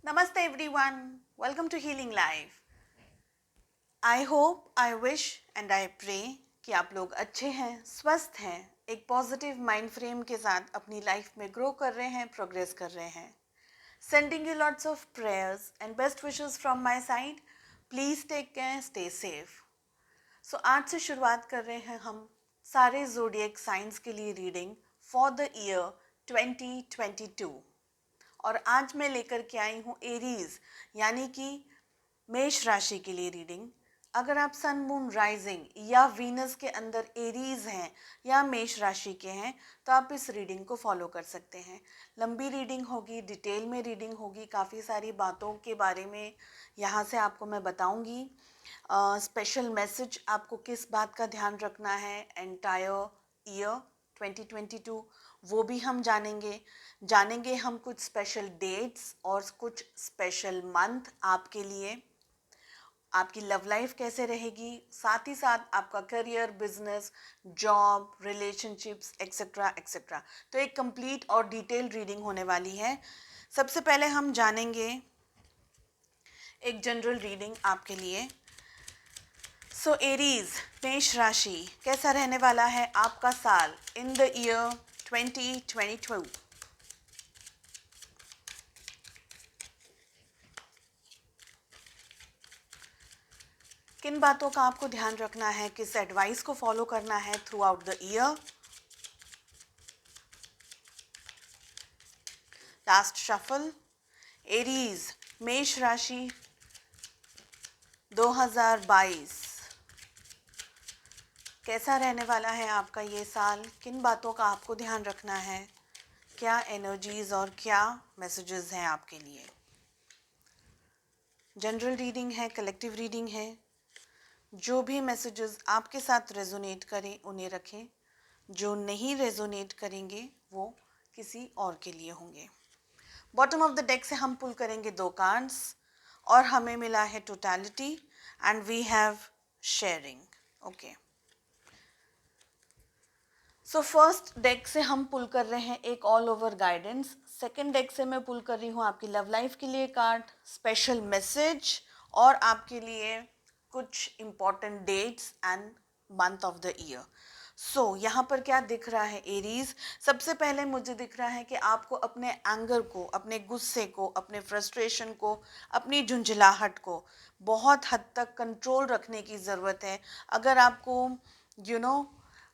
Namaste everyone. Welcome to Healing Life. I hope, I wish and I pray कि आप लोग अच्छे हैं, स्वस्थ हैं, एक पॉजिटिव माइंड फ्रेम के साथ अपनी लाइफ में ग्रो कर रहे हैं, प्रोग्रेस कर रहे हैं. Sending you lots of prayers and best wishes from my side. Please take care, stay safe. So आज से शुरुआत कर रहे हैं हम सारे ज़ोडिएक साइंस के लिए रीडिंग फॉर द ईयर 2022. और आज मैं लेकर के आई हूँ एरीज यानी कि मेष राशि के लिए रीडिंग. अगर आप सन मून राइजिंग या वीनस के अंदर एरीज हैं या मेष राशि के हैं तो आप इस रीडिंग को फॉलो कर सकते हैं. लंबी रीडिंग होगी, डिटेल में रीडिंग होगी, काफ़ी सारी बातों के बारे में यहाँ से आपको मैं बताऊँगी. स्पेशल मैसेज आपको किस बात का ध्यान रखना है एंटायर ईयर 2022 वो भी हम जानेंगे हम कुछ स्पेशल डेट्स और कुछ स्पेशल मंथ आपके लिए. आपकी लव लाइफ कैसे रहेगी, साथ ही साथ आपका career, business, job, relationships etcetera etcetera. तो एक कंप्लीट और डिटेल रीडिंग होने वाली है. सबसे पहले हम जानेंगे एक जनरल रीडिंग आपके लिए. सो एरीज, मेष राशि, कैसा रहने वाला है आपका साल इन द ईयर 2022. किन बातों का आपको ध्यान रखना है, किस एडवाइस को फॉलो करना है through out the year. Last shuffle, Aries मेष राशि 2022 कैसा रहने वाला है आपका ये साल, किन बातों का आपको ध्यान रखना है, क्या एनर्जीज और क्या मैसेजेस हैं आपके लिए. जनरल रीडिंग है, कलेक्टिव रीडिंग है. जो भी मैसेजेस आपके साथ रेजोनेट करें उन्हें रखें, जो नहीं रेजोनेट करेंगे वो किसी और के लिए होंगे. बॉटम ऑफ द डेक से हम पुल करेंगे 2 कार्ड्स और हमें मिला है totality and we have sharing. Okay, so first deck से हम पुल कर रहे हैं एक all over guidance. Second deck से मैं पुल कर रही हूँ आपकी लव लाइफ के लिए कार्ड, स्पेशल मैसेज और आपके लिए कुछ important dates and month of the year. So यहाँ पर क्या दिख रहा है एरीज, सबसे पहले मुझे दिख रहा है कि आपको अपने एंगर को, अपने गुस्से को, अपने फ्रस्ट्रेशन को, अपनी झुंझलाहट को बहुत हद तक कंट्रोल रखने की ज़रूरत है. अगर आपको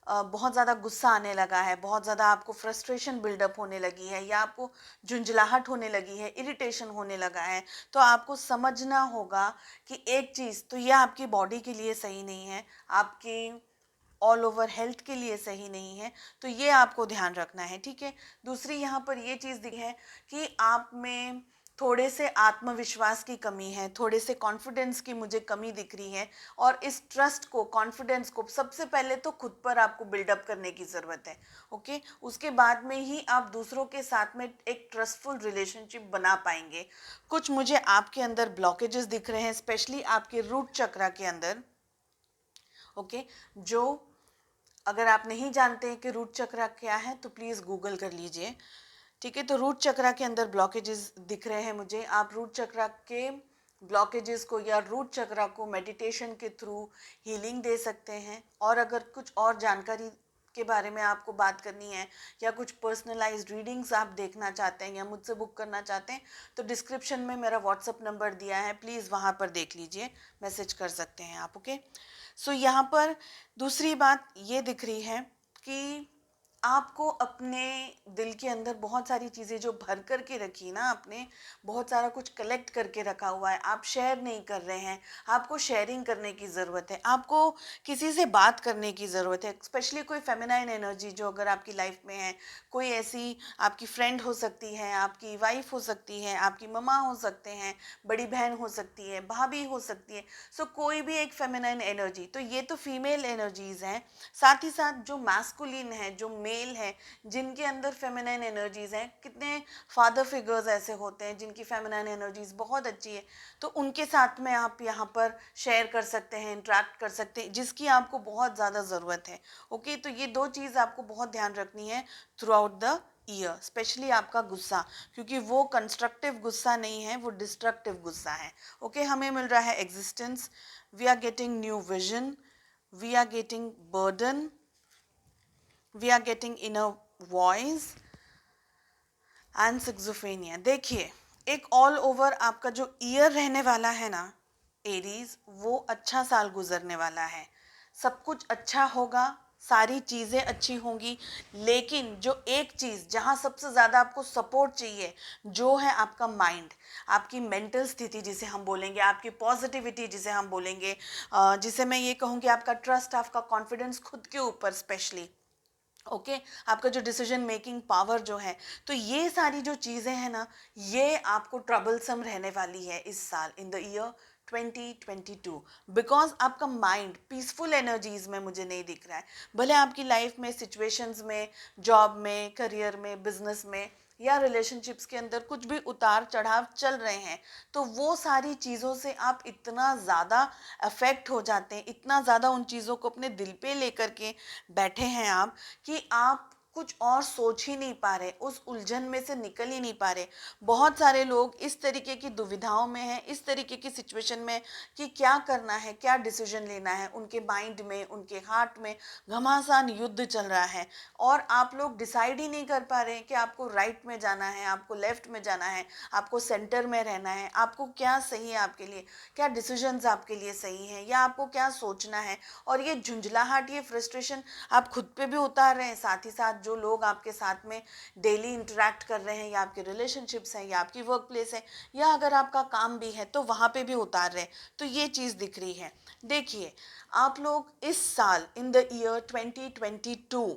बहुत ज़्यादा गुस्सा आने लगा है, बहुत ज़्यादा आपको फ्रस्ट्रेशन बिल्डअप होने लगी है या आपको झुंझलाहट होने लगी है, इरिटेशन होने लगा है, तो आपको समझना होगा कि एक चीज़ तो यह आपकी बॉडी के लिए सही नहीं है, आपकी ऑल ओवर हेल्थ के लिए सही नहीं है. तो ये आपको ध्यान रखना है, ठीक है. दूसरी यहाँ पर ये चीज़ दिख है कि आप में थोड़े से आत्मविश्वास की कमी है, थोड़े से कॉन्फिडेंस की मुझे कमी दिख रही है. और इस ट्रस्ट को, कॉन्फिडेंस को सबसे पहले तो खुद पर आपको बिल्डअप करने की ज़रूरत है. ओके, उसके बाद में ही आप दूसरों के साथ में एक ट्रस्टफुल रिलेशनशिप बना पाएंगे. कुछ मुझे आपके अंदर ब्लॉकेजेस दिख रहे हैं, स्पेशली आपके रूट चक्रा के अंदर. ओके, जो अगर आप नहीं जानते हैं कि रूट चक्रा क्या है तो प्लीज़ गूगल कर लीजिए, ठीक है. तो रूट चक्रा के अंदर ब्लॉकेजेस दिख रहे हैं मुझे. आप रूट चक्रा के ब्लॉकेजेस को या रूट चक्रा को मेडिटेशन के थ्रू हीलिंग दे सकते हैं. और अगर कुछ और जानकारी के बारे में आपको बात करनी है या कुछ पर्सनलाइज्ड रीडिंग्स आप देखना चाहते हैं या मुझसे बुक करना चाहते हैं तो डिस्क्रिप्शन में मेरा व्हाट्सअप नंबर दिया है, प्लीज़ वहाँ पर देख लीजिए, मैसेज कर सकते हैं आप. ओके, सो यहाँ पर दूसरी बात ये दिख रही है कि आपको अपने दिल के अंदर बहुत सारी चीज़ें जो भर कर के रखी ना, आपने बहुत सारा कुछ कलेक्ट करके रखा हुआ है, आप शेयर नहीं कर रहे हैं. आपको शेयरिंग करने की ज़रूरत है, आपको किसी से बात करने की ज़रूरत है. स्पेशली कोई फेमिनाइन एनर्जी जो अगर आपकी लाइफ में है, कोई ऐसी आपकी फ्रेंड हो सकती है, आपकी वाइफ हो सकती है, आपकी ममा हो सकते हैं, बड़ी बहन हो सकती है, भाभी हो सकती है. सो कोई भी एक फेमिनाइन एनर्जी, तो ये तो फीमेल एनर्जीज़ हैं. साथ ही साथ जो मैस्कुलिन है, जो मेल है, जिनके अंदर फेमिनाइन एनर्जीज़ हैं, कितने फादर फिगर्स ऐसे होते हैं जिनकी फेमिनाइन एनर्जीज़ बहुत अच्छी है, तो उनके साथ में आप यहाँ पर शेयर कर सकते हैं, इंटरेक्ट कर सकते हैं, जिसकी आपको बहुत ज़्यादा ज़रूरत है. ओके, तो ये 2 चीज़ आपको बहुत ध्यान रखनी है through out the year, specially आपका गुस्सा, क्योंकि वो कंस्ट्रक्टिव गुस्सा नहीं है, वो डिस्ट्रक्टिव गुस्सा है। ओके, हमें मिल रहा है existence, we are getting new vision, we are getting burden, we are getting inner voice and schizophrenia. देखिए, एक ऑल ओवर आपका जो ईयर रहने वाला है ना एरीज, वो अच्छा साल गुजरने वाला है, सब कुछ अच्छा होगा, सारी चीज़ें अच्छी होंगी। लेकिन जो एक चीज़ जहाँ सबसे ज़्यादा आपको सपोर्ट चाहिए, जो है आपका माइंड, आपकी मेंटल स्थिति जिसे हम बोलेंगे, आपकी पॉजिटिविटी जिसे हम बोलेंगे, जिसे मैं ये कहूँगी आपका ट्रस्ट, आपका कॉन्फिडेंस खुद के ऊपर स्पेशली। ओके, आपका जो डिसीजन मेकिंग पावर जो है, तो ये सारी जो चीज़ें हैं ना, ये आपको ट्रबलसम रहने वाली है इस साल, इन द ईयर 2022, बिकॉज आपका माइंड पीसफुल एनर्जीज में मुझे नहीं दिख रहा है। भले आपकी लाइफ में, सिचुएशंस में, जॉब में, करियर में, बिजनेस में या रिलेशनशिप्स के अंदर कुछ भी उतार चढ़ाव चल रहे हैं, तो वो सारी चीज़ों से आप इतना ज़्यादा अफेक्ट हो जाते हैं, इतना ज़्यादा उन चीज़ों को अपने दिल पे लेकर के बैठे हैं आप, कि आप कुछ और सोच ही नहीं पा रहे, उस उलझन में से निकल ही नहीं पा रहे। बहुत सारे लोग इस तरीके की दुविधाओं में हैं, इस तरीके की सिचुएशन में, कि क्या करना है, क्या डिसीजन लेना है, उनके माइंड में, उनके हार्ट में घमासान युद्ध चल रहा है, और आप लोग डिसाइड ही नहीं कर पा रहे हैं कि आपको राइट में जाना है, आपको लेफ्ट में जाना है, आपको सेंटर में रहना है, आपको क्या सही है आपके लिए, क्या डिसीजंस आपके लिए सही है, या आपको क्या सोचना है। और ये झुंझलाहट, ये फ्रस्ट्रेशन आप खुद पे भी उतार रहे हैं, साथ ही साथ जो लोग आपके साथ में डेली इंटरेक्ट कर रहे हैं, या आपके रिलेशनशिप्स हैं, या आपकी वर्क प्लेस है, या अगर आपका काम भी है तो वहाँ पे भी उतार रहे हैं। तो ये चीज़ दिख रही है। देखिए, आप लोग इस साल, इन द ईयर 2022,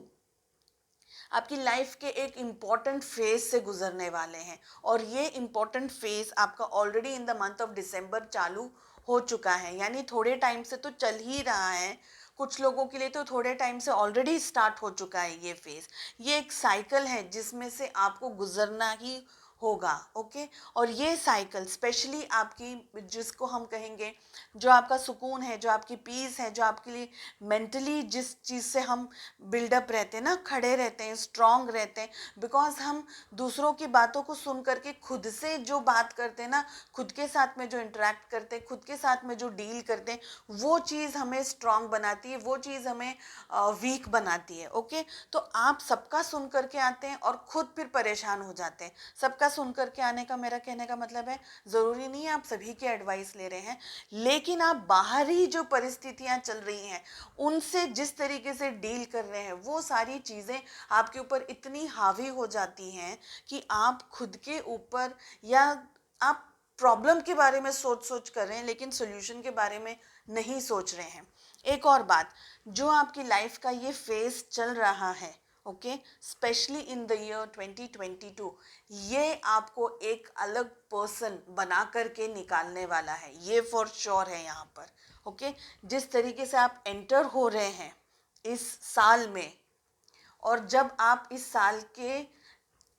आपकी लाइफ के एक इम्पॉर्टेंट फेज से गुजरने वाले हैं, और ये इम्पॉर्टेंट फेज आपका already in the month of December चालू हो चुका है, यानी थोड़े टाइम से तो चल ही रहा है। कुछ लोगों के लिए तो थोड़े टाइम से ऑलरेडी स्टार्ट हो चुका है ये फेज। ये एक साइकिल है जिसमें से आपको गुजरना ही होगा। ओके, और ये साइकिल स्पेशली आपकी, जिसको हम कहेंगे, जो आपका सुकून है, जो आपकी पीस है, जो आपके लिए मेंटली जिस चीज़ से हम बिल्डअप रहते हैं ना, खड़े रहते हैं, स्ट्रांग रहते हैं, बिकॉज हम दूसरों की बातों को सुन करके खुद से जो बात करते हैं ना, खुद के साथ में जो इंटरेक्ट करते हैं, खुद के साथ में जो डील करते हैं, वो चीज़ हमें स्ट्रांग बनाती है, वो चीज़ हमें वीक बनाती है। ओके, तो आप सबका सुन करके आते हैं और खुद फिर परेशान हो जाते हैं। सबका सुन करके आने का मेरा कहने का मतलब है, ज़रूरी नहीं है आप सभी की एडवाइस ले रहे हैं, लेकिन आप बाहरी जो परिस्थितियां चल रही हैं, उनसे जिस तरीके से डील कर रहे हैं, वो सारी चीज़ें आपके ऊपर इतनी हावी हो जाती हैं कि आप खुद के ऊपर, या आप प्रॉब्लम के बारे में सोच सोच कर रहे हैं, लेकिन सोल्यूशन के बारे में नहीं सोच रहे हैं। एक और बात, जो आपकी लाइफ का ये फेज चल रहा है, okay, specially in the year 2022, ये आपको एक अलग पर्सन बना करके निकालने वाला है, ये फॉर श्योर है यहाँ पर। ओके, जिस तरीके से आप एंटर हो रहे हैं इस साल में, और जब आप इस साल के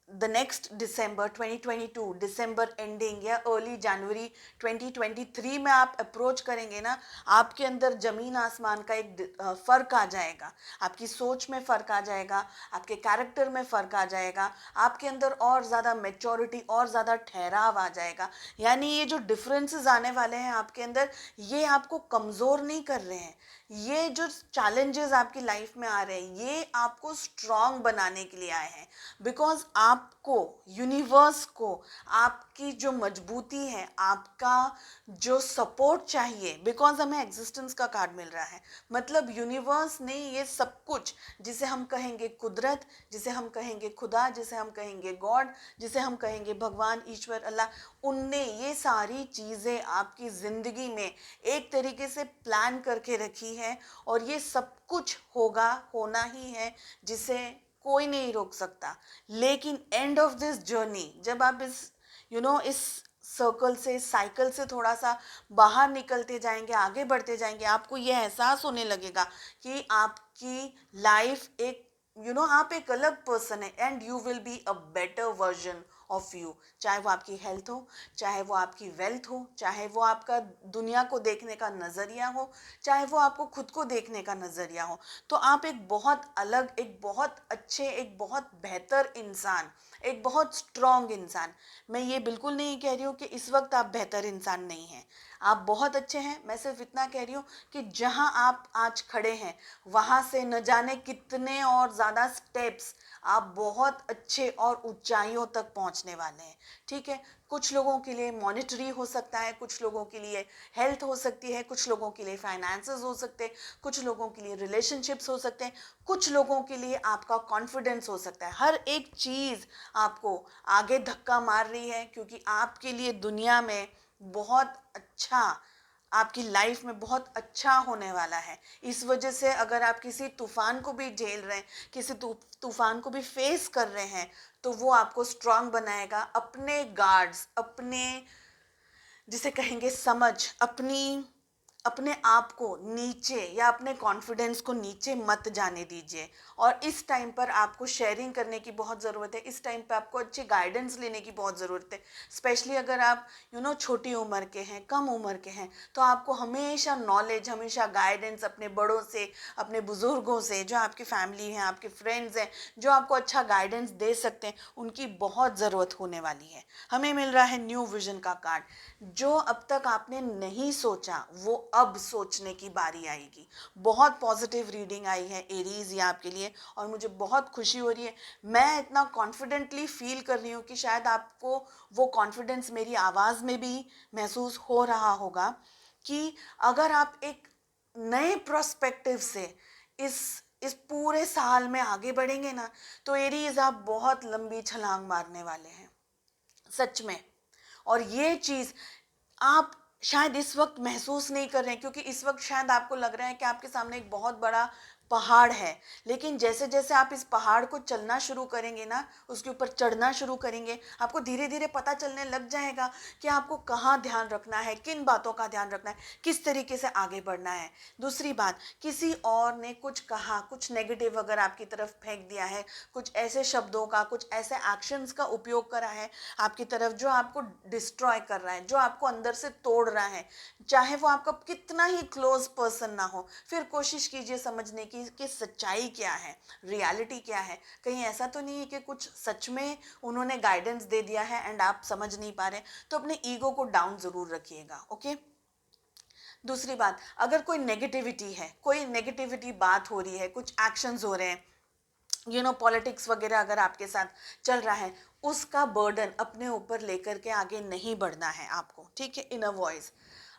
the next December 2022, December ending या अर्ली जनवरी 2023 में आप अप्रोच करेंगे ना, आपके अंदर ज़मीन आसमान का एक फ़र्क आ जाएगा, आपकी सोच में फ़र्क आ जाएगा, आपके कैरेक्टर में फ़र्क आ जाएगा, आपके अंदर और ज़्यादा मैच्योरिटी, और ज़्यादा ठहराव आ जाएगा। यानी ये जो डिफरेंसेस आने वाले हैं आपके अंदर, ये आपको कमज़ोर नहीं कर रहे हैं, ये जो चैलेंजेस आपकी लाइफ में आ रहे हैं, ये आपको स्ट्रांग बनाने के लिए आए हैं। बिकॉज आपको, यूनिवर्स को, आपकी जो मजबूती है, आपका जो सपोर्ट चाहिए, बिकॉज हमें एग्जिस्टेंस का कार्ड मिल रहा है, मतलब यूनिवर्स ने ये सब कुछ, जिसे हम कहेंगे कुदरत, जिसे हम कहेंगे खुदा, जिसे हम कहेंगे गॉड, जिसे हम कहेंगे भगवान, ईश्वर, अल्लाह, उनने ये सारी चीज़ें आपकी ज़िंदगी में एक तरीके से प्लान करके रखी है, और ये सब कुछ होगा, होना ही है, जिसे कोई नहीं रोक सकता। लेकिन एंड ऑफ दिस जर्नी, जब आप इस इस सर्कल से, साइकिल से थोड़ा सा बाहर निकलते जाएंगे, आगे बढ़ते जाएंगे, आपको ये एहसास होने लगेगा कि आपकी लाइफ एक आप एक अलग पर्सन है, and you will be a better version of you, चाहे वो आपकी हेल्थ हो, चाहे वो आपकी वेल्थ हो, चाहे वो आपका दुनिया को देखने का नज़रिया हो, चाहे वो आपको खुद को देखने का नज़रिया हो। तो आप एक बहुत अलग, एक बहुत अच्छे, एक बहुत बेहतर इंसान, एक बहुत स्ट्रॉन्ग इंसान, मैं ये बिल्कुल नहीं कह रही हूँ कि इस वक्त आप बेहतर इंसान नहीं हैं, आप बहुत अच्छे हैं। मैं सिर्फ इतना कह रही हूँ कि जहाँ आप आज खड़े हैं वहाँ से न जाने कितने और ज़्यादा स्टेप्स आप बहुत अच्छे और ऊंचाइयों तक पहुँचने वाले हैं। ठीक है, कुछ लोगों के लिए मॉनेटरी हो सकता है, कुछ लोगों के लिए हेल्थ हो सकती है, कुछ लोगों के लिए फाइनेंसेस हो सकते हैं, कुछ लोगों के लिए रिलेशनशिप्स हो सकते हैं, कुछ लोगों के लिए आपका कॉन्फिडेंस हो सकता है। हर एक चीज़ आपको आगे धक्का मार रही है, क्योंकि आपके लिए दुनिया में बहुत अच्छा, आपकी लाइफ में बहुत अच्छा होने वाला है। इस वजह से अगर आप किसी तूफान को भी झेल रहे हैं, किसी तूफान को भी फेस कर रहे हैं, तो वो आपको स्ट्रांग बनाएगा। अपने गार्ड्स, अपने जिसे कहेंगे समझ, अपनी अपने आप को नीचे या अपने कॉन्फिडेंस को नीचे मत जाने दीजिए। और इस टाइम पर आपको शेयरिंग करने की बहुत ज़रूरत है, इस टाइम पर आपको अच्छी गाइडेंस लेने की बहुत ज़रूरत है। स्पेशली अगर आप छोटी उम्र के हैं, कम उम्र के हैं, तो आपको हमेशा नॉलेज, हमेशा गाइडेंस अपने बड़ों से, अपने बुज़ुर्गों से, जो आपकी फैमिली हैं, आपके फ्रेंड्स हैं, जो आपको अच्छा गाइडेंस दे सकते हैं, उनकी बहुत ज़रूरत होने वाली है। हमें मिल रहा है न्यू विजन का कार्ड। जो अब तक आपने नहीं सोचा वो अब सोचने की बारी आएगी। बहुत पॉजिटिव रीडिंग आई है एरीज ये आपके लिए, और मुझे बहुत खुशी हो रही है। मैं इतना कॉन्फिडेंटली फील कर रही हूँ कि शायद आपको वो कॉन्फिडेंस मेरी आवाज़ में भी महसूस हो रहा होगा कि अगर आप एक नए प्रोस्पेक्टिव से इस इस पूरे साल में आगे बढ़ेंगे ना, तो एरीज आप बहुत लंबी छलांग मारने वाले हैं, सच में। और ये चीज़ आप शायद इस वक्त महसूस नहीं कर रहे हैं, क्योंकि इस वक्त शायद आपको लग रहा है कि आपके सामने एक बहुत बड़ा पहाड़ है। लेकिन जैसे जैसे आप इस पहाड़ को चलना शुरू करेंगे ना, उसके ऊपर चढ़ना शुरू करेंगे, आपको धीरे धीरे पता चलने लग जाएगा कि आपको कहाँ ध्यान रखना है, किन बातों का ध्यान रखना है, किस तरीके से आगे बढ़ना है। दूसरी बात, किसी और ने कुछ कहा, कुछ नेगेटिव अगर आपकी तरफ फेंक दिया है, कुछ ऐसे शब्दों का, कुछ ऐसे एक्शंस का उपयोग करा है आपकी तरफ, जो आपको डिस्ट्रॉय कर रहा है, जो आपको अंदर से तोड़ रहा है, चाहे वो आपका कितना ही क्लोज पर्सन ना हो, फिर कोशिश कीजिए समझने की कि सच्चाई क्या है, रियलिटी क्या है। कहीं ऐसा तो नहीं है कि कुछ सच में उन्होंने गाइडेंस दे दिया है एंड आप समझ नहीं पा रहे। तो अपने ईगो को डाउन जरूर रखिएगा, ओके। दूसरी बात, अगर कोई नेगेटिविटी है, कोई नेगेटिविटी बात हो रही है, कुछ एक्शंस हो रहे हैं, पॉलिटिक्स वगैरह अगर आपके साथ चल रहा है, उसका बर्डन अपने ऊपर लेकर के आगे नहीं बढ़ना है आपको, ठीक है। इनर वॉइस,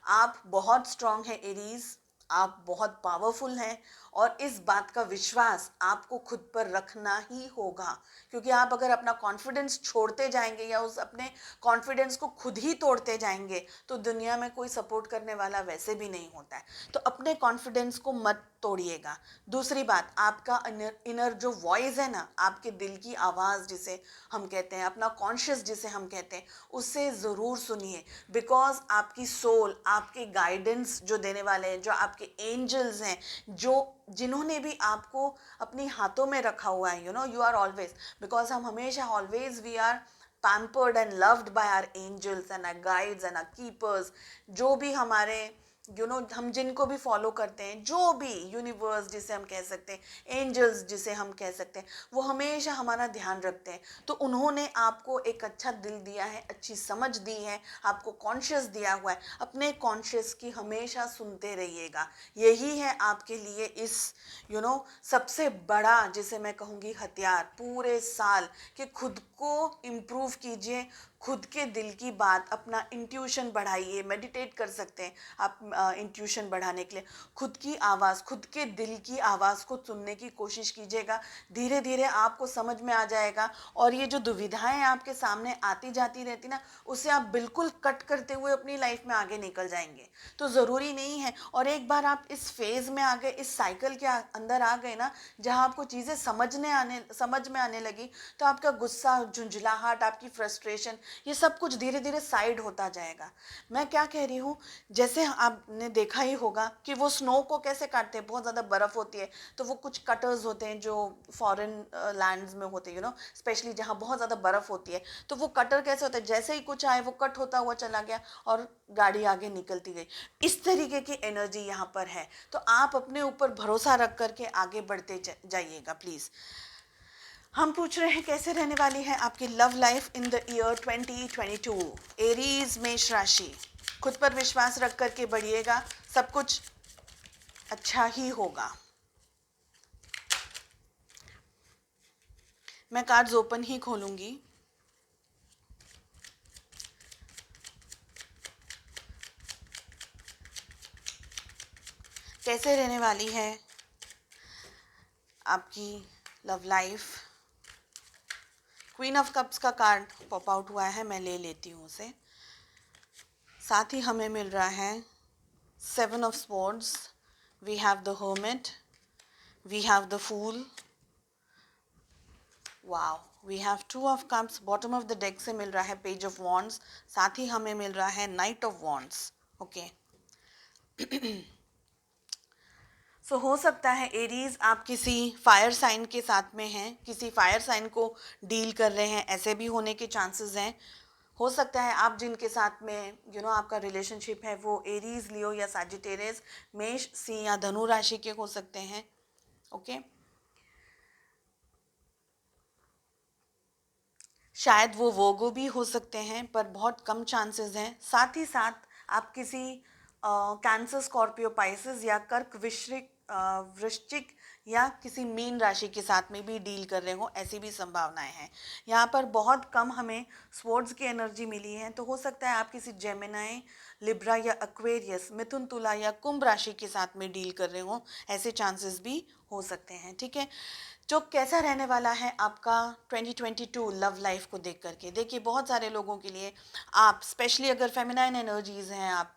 आप बहुत स्ट्रांग है एरीज, आप बहुत पावरफुल हैं, और इस बात का विश्वास आपको खुद पर रखना ही होगा। क्योंकि आप अगर अपना कॉन्फिडेंस छोड़ते जाएंगे या उस अपने कॉन्फिडेंस को खुद ही तोड़ते जाएंगे, तो दुनिया में कोई सपोर्ट करने वाला वैसे भी नहीं होता है। तो अपने कॉन्फिडेंस को मत तोड़िएगा। दूसरी बात, आपका इनर जो वॉइस है ना, आपके दिल की आवाज़ जिसे हम कहते हैं, अपना कॉन्शियस जिसे हम कहते हैं, उससे ज़रूर सुनिए। बिकॉज आपकी सोल, आपके गाइडेंस जो देने वाले हैं, जो आपके एंजल्स हैं, जो जिन्होंने भी आपको अपनी हाथों में रखा हुआ है, यू आर ऑलवेज, बिकॉज हम हमेशा always we are pampered and loved by our angels and our guides and our keepers। जो भी हमारे हम जिनको भी फॉलो करते हैं, जो भी यूनिवर्स जिसे हम कह सकते हैं, एंजल्स जिसे हम कह सकते हैं, वो हमेशा हमारा ध्यान रखते हैं। तो उन्होंने आपको एक अच्छा दिल दिया है, अच्छी समझ दी है, आपको कॉन्शियस दिया हुआ है। अपने कॉन्शियस की हमेशा सुनते रहिएगा। यही है आपके लिए इस सबसे बड़ा, जिसे मैं कहूँगी हथियार पूरे साल, कि खुद को इम्प्रूव कीजिए, खुद के दिल की बात, अपना इंट्यूशन बढ़ाइए। मेडिटेट कर सकते हैं आप इंट्यूशन बढ़ाने के लिए। खुद की आवाज़, खुद के दिल की आवाज़ को सुनने की कोशिश कीजिएगा। धीरे धीरे आपको समझ में आ जाएगा, और ये जो दुविधाएं आपके सामने आती जाती रहती ना, उसे आप बिल्कुल कट करते हुए अपनी लाइफ में आगे निकल जाएंगे। तो ज़रूरी नहीं है, और एक बार आप इस फेज़ में आ गए, इस साइकिल के अंदर आ गए ना, जहाँ आपको चीज़ें समझ में आने लगी, तो आपका गुस्सा, झुंझलाहट, आपकी फ्रस्ट्रेशन, ये सब कुछ धीरे धीरे साइड होता जाएगा। मैं क्या कह रही हूँ, जैसे आपने देखा ही होगा कि वो स्नो को कैसे काटते हैं, बहुत ज़्यादा बर्फ़ होती है तो वो कुछ कटर्स होते हैं जो फॉरेन लैंड्स में होते हैं, स्पेशली जहाँ बहुत ज़्यादा बर्फ़ होती है, तो वो कटर कैसे होता है, जैसे ही कुछ आए वो कट होता हुआ चला गया और गाड़ी आगे निकलती गई। इस तरीके की एनर्जी यहाँ पर है, तो आप अपने ऊपर भरोसा रख करके आगे बढ़ते जाइएगा प्लीज़। हम पूछ रहे हैं कैसे रहने वाली है आपकी love life in the year 2022। Aries मेष राशि, खुद पर विश्वास रख करके बढ़िएगा, सब कुछ अच्छा ही होगा। मैं कार्ड्स ओपन ही खोलूंगी। कैसे रहने वाली है आपकी love life. Queen of cups का कार्ड पॉप आउट हुआ है, मैं ले लेती हूँ उसे। साथ ही हमें मिल रहा है 7 of swords, we have the hermit, we have the fool, wow, we have 2 of cups. Bottom of the deck से मिल रहा है पेज ऑफ वॉन्ड्स, साथ ही हमें मिल रहा है नाइट ऑफ वॉन्ड्स। ओके, सो हो सकता है एरीज आप किसी फायर साइन के साथ में हैं, किसी फायर साइन को डील कर रहे हैं, ऐसे भी होने के चांसेस हैं। हो सकता है आप जिनके साथ में आपका रिलेशनशिप है वो एरीज, लियो या सैजिटेरियस, मेष, सिंह या धनु राशि के हो सकते हैं। ओके, शायद वो वोगो भी हो सकते हैं, पर बहुत कम चांसेस हैं। साथ ही साथ आप किसी कैंसर, स्कॉर्पियो, पाइसेस या कर्क, वृश्चिक या किसी मीन राशि के साथ में भी डील कर रहे हो, ऐसी भी संभावनाएं हैं। यहाँ पर बहुत कम हमें स्वॉर्ड्स की एनर्जी मिली है, तो हो सकता है आप किसी जेमिनाई, लिब्रा या एक्वेरियस, मिथुन, तुला या कुंभ राशि के साथ में डील कर रहे हो, ऐसे चांसेस भी हो सकते हैं। ठीक है, जो कैसा रहने वाला है आपका 2022 लव लाइफ को देख करके। देखिए, बहुत सारे लोगों के लिए, आप स्पेशली अगर फेमिनाइन एनर्जीज हैं, आप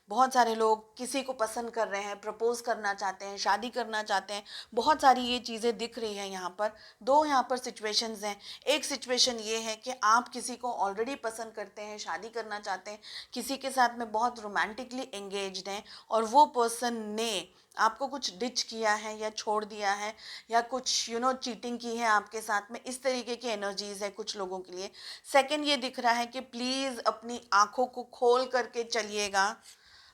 बहुत सारे लोग किसी को पसंद कर रहे हैं, प्रपोज करना चाहते हैं, शादी करना चाहते हैं, बहुत सारी ये चीज़ें दिख रही हैं यहाँ पर। दो यहाँ पर सिचुएशंस हैं। एक सिचुएशन ये है कि आप किसी को ऑलरेडी पसंद करते हैं, शादी करना चाहते हैं, किसी के साथ में बहुत रोमांटिकली एंगेज्ड हैं, और वो पर्सन ने आपको कुछ डिच किया है या छोड़ दिया है या कुछ चीटिंग की है आपके साथ में। इस तरीके की एनर्जीज है कुछ लोगों के लिए। सेकंड ये दिख रहा है कि प्लीज़ अपनी आंखों को खोल करके चलिएगा,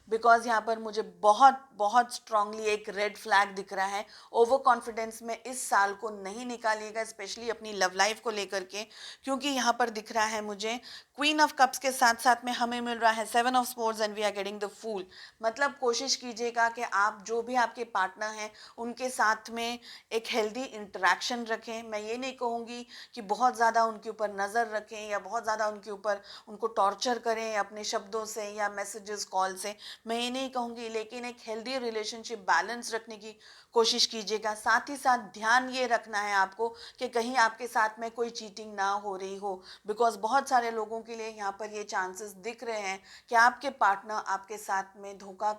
बिकॉज यहाँ पर मुझे बहुत बहुत स्ट्रांगली एक रेड फ्लैग दिख रहा है। ओवर कॉन्फिडेंस में इस साल को नहीं निकालिएगा, स्पेशली अपनी लव लाइफ को लेकर के, क्योंकि यहाँ पर दिख रहा है मुझे क्वीन ऑफ कप्स के साथ साथ में हमें मिल रहा है 7 of sports and we are getting the fool. मतलब कोशिश कीजिएगा कि आप जो भी आपके पार्टनर हैं उनके साथ में एक हेल्दी इंटरेक्शन रखें। मैं ये नहीं कहूँगी कि बहुत ज़्यादा उनके ऊपर नज़र रखें या बहुत ज़्यादा उनके ऊपर उनको टॉर्चर करें अपने शब्दों से या मैसेजेस, कॉल से, मैं ये नहीं कहूँगी, लेकिन एक हेल्दी रिलेशनशिप बैलेंस रखने की कोशिश कीजिएगा। साथ ही साथ ध्यान ये रखना है आपको कि कहीं आपके साथ में कोई चीटिंग ना हो रही हो, बिकॉज बहुत सारे लोगों के लिए यहाँ पर ये चांसेस दिख रहे हैं कि आपके पार्टनर आपके साथ में धोखा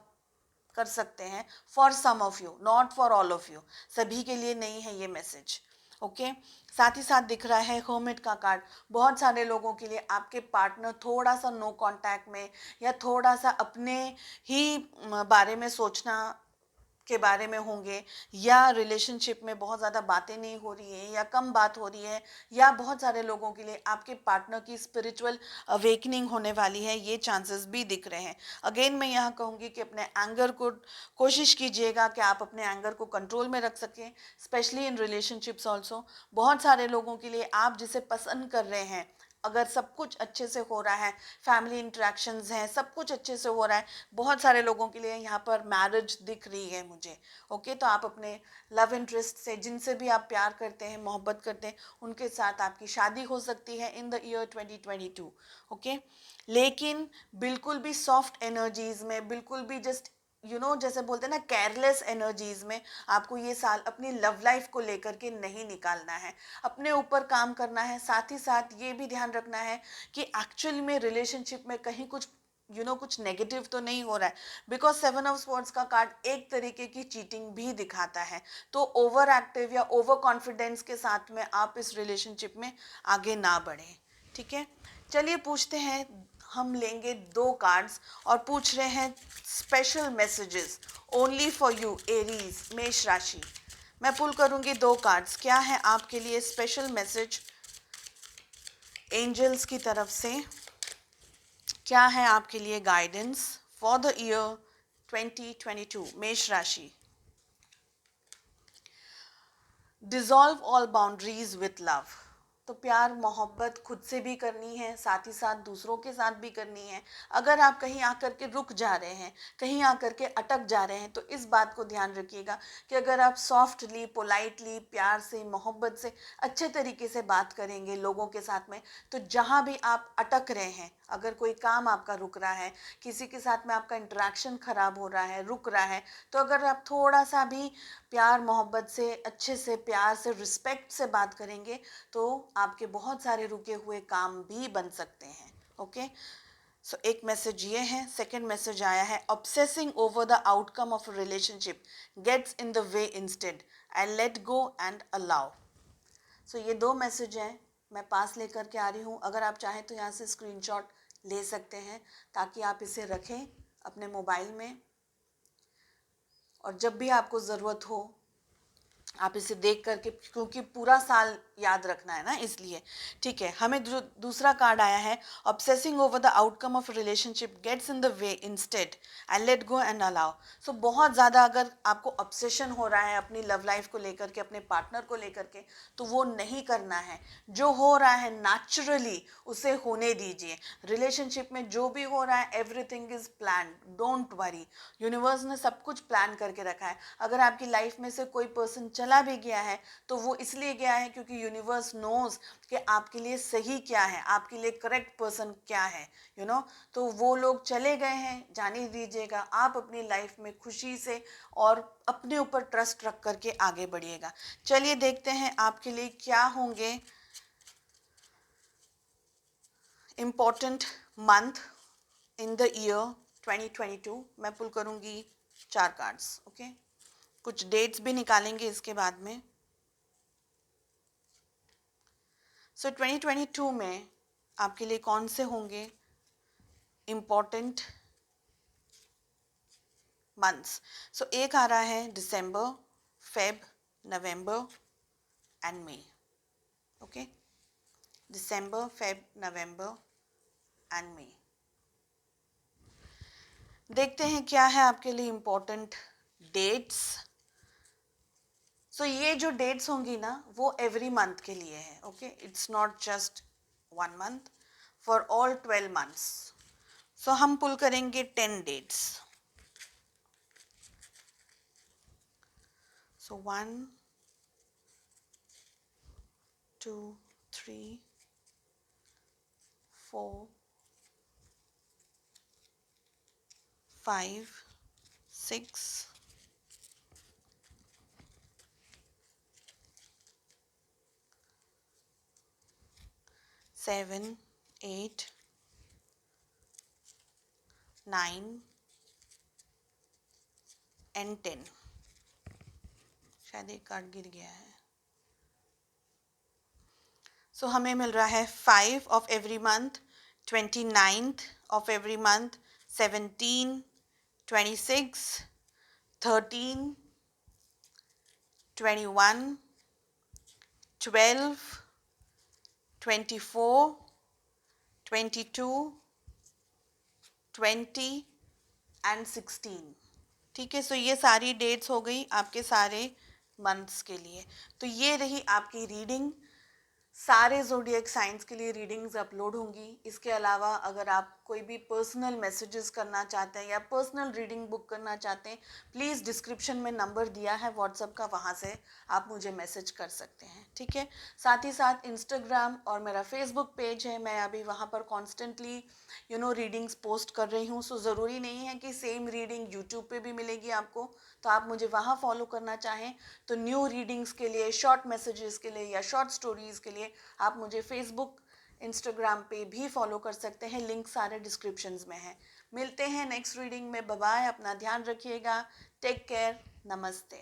कर सकते हैं। For some of you, not for all of you, सभी के लिए नहीं है ये मैसेज। ओके, साथ ही साथ दिख रहा है हर्मिट का कार्ड। बहुत सारे लोगों के लिए आपके पार्टनर थोड़ा सा नो कांटेक्ट में या थोड़ा सा अपने ही बारे में सोचना के बारे में होंगे, या रिलेशनशिप में बहुत ज़्यादा बातें नहीं हो रही है या कम बात हो रही है, या बहुत सारे लोगों के लिए आपके पार्टनर की स्पिरिचुअल अवेकनिंग होने वाली है, ये चांसेस भी दिख रहे हैं। अगेन मैं यहाँ कहूँगी कि अपने एंगर को कोशिश कीजिएगा कि आप अपने एंगर को कंट्रोल में रख सकें, स्पेशली इन रिलेशनशिप्स ऑल्सो। बहुत सारे लोगों के लिए आप जिसे पसंद कर रहे हैं, अगर सब कुछ अच्छे से हो रहा है, फैमिली इंटरेक्शंस हैं, सब कुछ अच्छे से हो रहा है, बहुत सारे लोगों के लिए यहाँ पर मैरिज दिख रही है मुझे। ओके, तो आप अपने लव इंटरेस्ट से, जिनसे भी आप प्यार करते हैं, मोहब्बत करते हैं, उनके साथ आपकी शादी हो सकती है इन द ईयर 2022। ओके, लेकिन बिल्कुल भी सॉफ्ट एनर्जीज में, बिल्कुल भी जस्ट जैसे बोलते हैं ना, केयरलेस एनर्जीज में आपको ये साल अपनी लव लाइफ को लेकर के नहीं निकालना है। अपने ऊपर काम करना है। साथ ही साथ ये भी ध्यान रखना है कि एक्चुअल में रिलेशनशिप में कहीं कुछ कुछ नेगेटिव तो नहीं हो रहा है, बिकॉज 7 ऑफ स्वॉर्ड्स का कार्ड एक तरीके की चीटिंग भी दिखाता है। तो ओवर एक्टिव या ओवर कॉन्फिडेंस के साथ में आप इस रिलेशनशिप में आगे ना बढ़ें। ठीक है, चलिए पूछते हैं, हम लेंगे 2 कार्ड्स और पूछ रहे हैं special messages only for you Aries, मेष राशि। मैं पुल करूंगी 2 कार्ड्स, क्या है आपके लिए स्पेशल मैसेज एंजल्स की तरफ से, क्या है आपके लिए गाइडेंस फॉर द ईयर 2022 मेष राशि। Dissolve all boundaries with love, तो प्यार मोहब्बत खुद से भी करनी है, साथ ही साथ दूसरों के साथ भी करनी है। अगर आप कहीं आकर के रुक जा रहे हैं, कहीं आकर के अटक जा रहे हैं, तो इस बात को ध्यान रखिएगा कि अगर आप सॉफ्टली, पोलाइटली, प्यार से, मोहब्बत से, अच्छे तरीके से बात करेंगे लोगों के साथ में, तो जहाँ भी आप अटक रहे हैं, अगर कोई काम आपका रुक रहा है, किसी के साथ में आपका इंटरेक्शन खराब हो रहा है, रुक रहा है, तो अगर आप थोड़ा सा भी प्यार मोहब्बत से, अच्छे से, प्यार से, रिस्पेक्ट से बात करेंगे, तो आपके बहुत सारे रुके हुए काम भी बन सकते हैं। ओके, सो एक मैसेज ये है। सेकंड मैसेज आया है, obsessing over the outcome of a relationship gets in the way instead, I let go and allow. So ये 2 मैसेज हैं, मैं पास लेकर के आ रही हूँ। अगर आप चाहें तो यहाँ से स्क्रीनशॉट ले सकते हैं ताकि आप इसे रखें अपने मोबाइल में, और जब भी आपको ज़रूरत हो आप इसे देख करके, क्योंकि पूरा साल याद रखना है ना, इसलिए। ठीक है, हमें दूसरा कार्ड आया है, obsessing over the outcome of relationship gets in the way instead, I let go and allow. So बहुत ज़्यादा अगर आपको ऑब्सेशन हो रहा है अपनी लव लाइफ को लेकर के, अपने पार्टनर को लेकर के, तो वो नहीं करना है। जो हो रहा है नेचुरली उसे होने दीजिए। रिलेशनशिप में जो भी हो रहा है, everything is plan, don't worry. Universe ने सब कुछ प्लान करके रखा है। अगर आपकी लाइफ में से कोई पर्सन चला भी गया है, तो वो इसलिए गया है क्योंकि यूनिवर्स नोज कि आपके लिए सही क्या है, आपके लिए करेक्ट पर्सन क्या है, तो वो लोग चले गए हैं, जाने दीजिएगा। आप अपनी लाइफ में खुशी से और अपने ऊपर ट्रस्ट रख करके आगे बढ़िएगा। चलिए देखते हैं आपके लिए क्या होंगे important month in the year 2022। मैं पुल करूंगी 4 कार्ड्स। ओके, कुछ डेट्स भी निकालेंगे इसके बाद में। सो 2022 में आपके लिए कौन से होंगे इम्पोर्टेंट मंथ्स। सो एक आ रहा है December, Feb, November and May. Okay, December, Feb, November and May. देखते हैं क्या है आपके लिए इम्पोर्टेंट डेट्स। सो ये जो डेट्स होंगी ना, वो एवरी मंथ के लिए है। Okay, it's not just 1 month, for all 12 months. So हम पुल करेंगे 10 डेट्स। So 1 2 3 4 5 6 7 8 9 and 10। शायद एक कार्ड गिर गया है। सो हमें मिल रहा है 5 of every month, 29th of every month, 17, 26, 13, 21, 12, 24, 22, 20 and 16। ठीक है, सो ये सारी डेट्स हो गई आपके सारे मंथ्स के लिए। तो ये रही आपकी रीडिंग। सारे ज़ोडिएक साइंस के लिए रीडिंग्स अपलोड होंगी। इसके अलावा अगर आप कोई भी पर्सनल मैसेजेस करना चाहते हैं या पर्सनल रीडिंग बुक करना चाहते हैं, प्लीज़ डिस्क्रिप्शन में नंबर दिया है व्हाट्सएप का, वहाँ से आप मुझे मैसेज कर सकते हैं। ठीक है, साथ ही साथ इंस्टाग्राम और मेरा फेसबुक पेज है, मैं अभी वहाँ पर कॉन्स्टेंटली रीडिंग्स पोस्ट कर रही हूँ। सो ज़रूरी नहीं है कि सेम रीडिंग यूट्यूब पे भी मिलेगी आपको, तो आप मुझे वहाँ फॉलो करना चाहें तो न्यू रीडिंग्स के लिए, शॉर्ट मैसेजेस के लिए या शॉर्ट स्टोरीज़ के लिए आप मुझे फेसबुक, इंस्टाग्राम पे भी फॉलो कर सकते हैं। लिंक सारे डिस्क्रिप्शंस में है। मिलते हैं नेक्स्ट रीडिंग में। बाय बाय, अपना ध्यान रखिएगा। टेक केयर, नमस्ते।